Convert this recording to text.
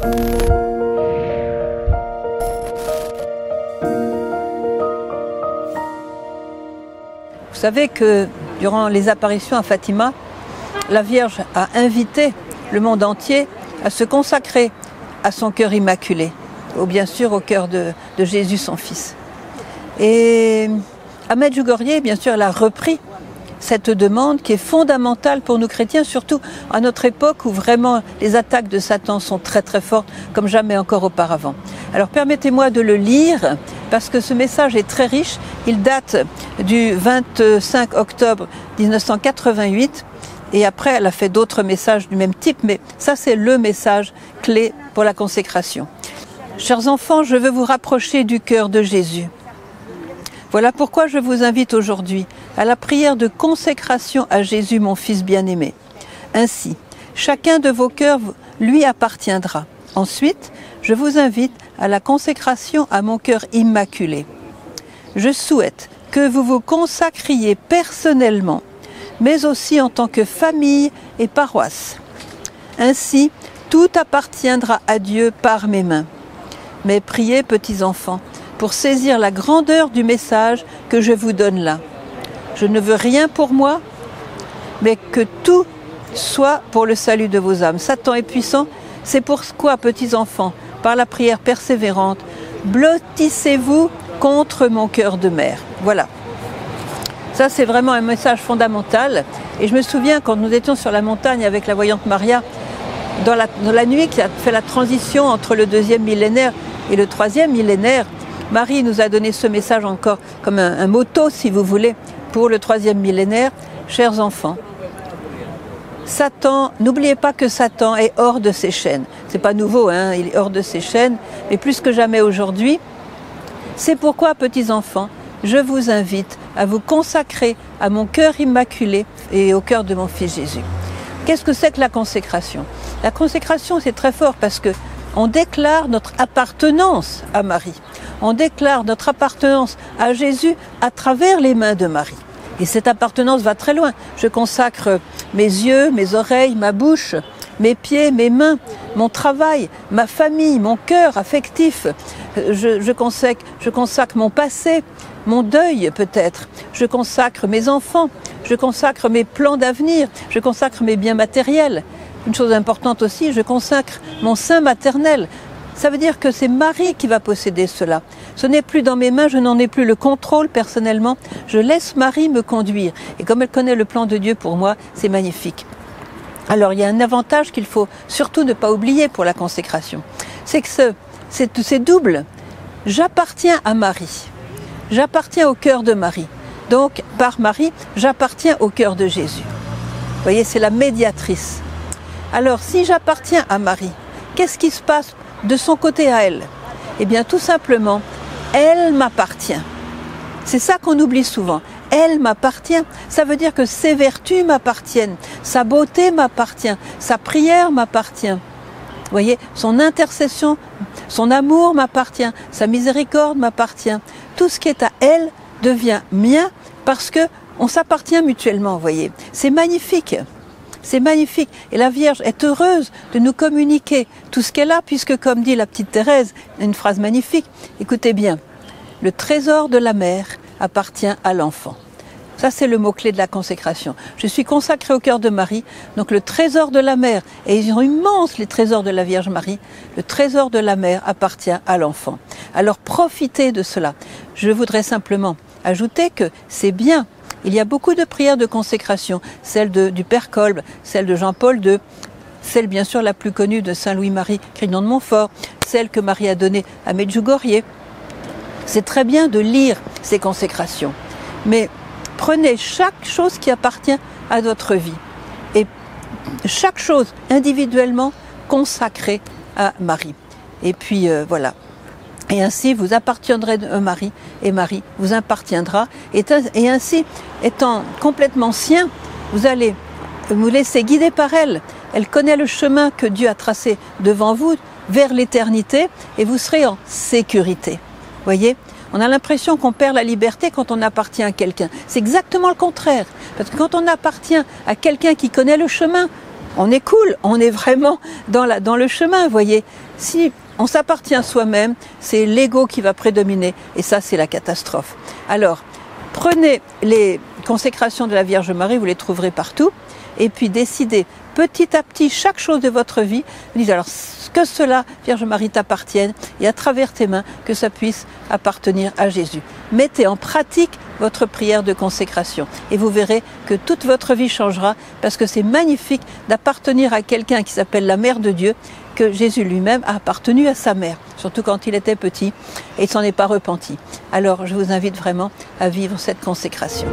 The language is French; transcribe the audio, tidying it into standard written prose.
Vous savez que durant les apparitions à Fatima, la Vierge a invité le monde entier à se consacrer à son cœur immaculé, ou bien sûr au cœur de Jésus son Fils. Et à Medjugorje, bien sûr, elle a repris cette demande qui est fondamentale pour nous chrétiens, surtout à notre époque où vraiment les attaques de Satan sont très très fortes, comme jamais encore auparavant. Alors permettez-moi de le lire, parce que ce message est très riche. Il date du 25 octobre 1988, et après elle a fait d'autres messages du même type, mais ça c'est le message clé pour la consécration. Chers enfants, je veux vous rapprocher du cœur de Jésus. Voilà pourquoi je vous invite aujourd'hui à la prière de consécration à Jésus, mon Fils bien-aimé. Ainsi, chacun de vos cœurs lui appartiendra. Ensuite, je vous invite à la consécration à mon cœur immaculé. Je souhaite que vous vous consacriez personnellement, mais aussi en tant que famille et paroisse. Ainsi, tout appartiendra à Dieu par mes mains. Mais priez, petits enfants, pour saisir la grandeur du message que je vous donne là. Je ne veux rien pour moi, mais que tout soit pour le salut de vos âmes. Satan est puissant, c'est pourquoi, petits enfants, par la prière persévérante, blottissez-vous contre mon cœur de mère. Voilà. Ça, c'est vraiment un message fondamental. Et je me souviens, quand nous étions sur la montagne avec la voyante Maria, dans la nuit qui a fait la transition entre le 2e millénaire et le 3e millénaire, Marie nous a donné ce message encore comme un motto, si vous voulez, pour le 3e millénaire. Chers enfants, Satan, n'oubliez pas que Satan est hors de ses chaînes. C'est pas nouveau, hein, il est hors de ses chaînes, mais plus que jamais aujourd'hui. C'est pourquoi, petits enfants, je vous invite à vous consacrer à mon cœur immaculé et au cœur de mon Fils Jésus. Qu'est-ce que c'est que la consécration? La consécration, c'est très fort parce que on déclare notre appartenance à Marie. On déclare notre appartenance à Jésus à travers les mains de Marie. Et cette appartenance va très loin. Je consacre mes yeux, mes oreilles, ma bouche, mes pieds, mes mains, mon travail, ma famille, mon cœur affectif. Je consacre mon passé, mon deuil peut-être. Je consacre mes enfants, je consacre mes plans d'avenir, je consacre mes biens matériels. Une chose importante aussi, je consacre mon sein maternel. Ça veut dire que c'est Marie qui va posséder cela. Ce n'est plus dans mes mains, je n'en ai plus le contrôle personnellement. Je laisse Marie me conduire. Et comme elle connaît le plan de Dieu pour moi, c'est magnifique. Alors il y a un avantage qu'il faut surtout ne pas oublier pour la consécration. C'est que c'est double. J'appartiens à Marie. J'appartiens au cœur de Marie. Donc par Marie, j'appartiens au cœur de Jésus. Vous voyez, c'est la médiatrice. Alors si j'appartiens à Marie, qu'est-ce qui se passe de son côté à elle? Eh bien tout simplement, elle m'appartient. C'est ça qu'on oublie souvent. Elle m'appartient. Ça veut dire que ses vertus m'appartiennent, sa beauté m'appartient, sa prière m'appartient. Vous voyez, son intercession, son amour m'appartient, sa miséricorde m'appartient. Tout ce qui est à elle devient mien parce que on s'appartient mutuellement, vous voyez. C'est magnifique. C'est magnifique. Et la Vierge est heureuse de nous communiquer tout ce qu'elle a, puisque, comme dit la petite Thérèse, une phrase magnifique, écoutez bien, le trésor de la mère appartient à l'enfant. Ça, c'est le mot-clé de la consécration. Je suis consacrée au cœur de Marie, donc le trésor de la mère, et ils sont immenses les trésors de la Vierge Marie, le trésor de la mère appartient à l'enfant. Alors profitez de cela. Je voudrais simplement ajouter que c'est bien. Il y a beaucoup de prières de consécration, celle du Père Kolb, celle de Jean-Paul II, celle bien sûr la plus connue de Saint Louis-Marie Grignon de Montfort, celle que Marie a donnée à Medjugorje. C'est très bien de lire ces consécrations, mais prenez chaque chose qui appartient à votre vie et chaque chose individuellement consacrée à Marie. Et puis voilà. Et ainsi, vous appartiendrez à Marie, et Marie vous appartiendra. Et ainsi, étant complètement sien, vous allez vous laisser guider par elle. Elle connaît le chemin que Dieu a tracé devant vous, vers l'éternité, et vous serez en sécurité. Vous voyez ? On a l'impression qu'on perd la liberté quand on appartient à quelqu'un. C'est exactement le contraire. Parce que quand on appartient à quelqu'un qui connaît le chemin, on est cool, on est vraiment dans le chemin, vous voyez. Si on s'appartient à soi-même, c'est l'ego qui va prédominer, et ça c'est la catastrophe. Alors, prenez les consécrations de la Vierge Marie, vous les trouverez partout, et puis décidez petit à petit chaque chose de votre vie. Vous dites alors que cela, Vierge Marie, t'appartienne, et à travers tes mains, que ça puisse appartenir à Jésus. Mettez en pratique votre prière de consécration, et vous verrez que toute votre vie changera, parce que c'est magnifique d'appartenir à quelqu'un qui s'appelle la Mère de Dieu, que Jésus lui-même a appartenu à sa mère, surtout quand il était petit, et il ne s'en est pas repenti. Alors je vous invite vraiment à vivre cette consécration.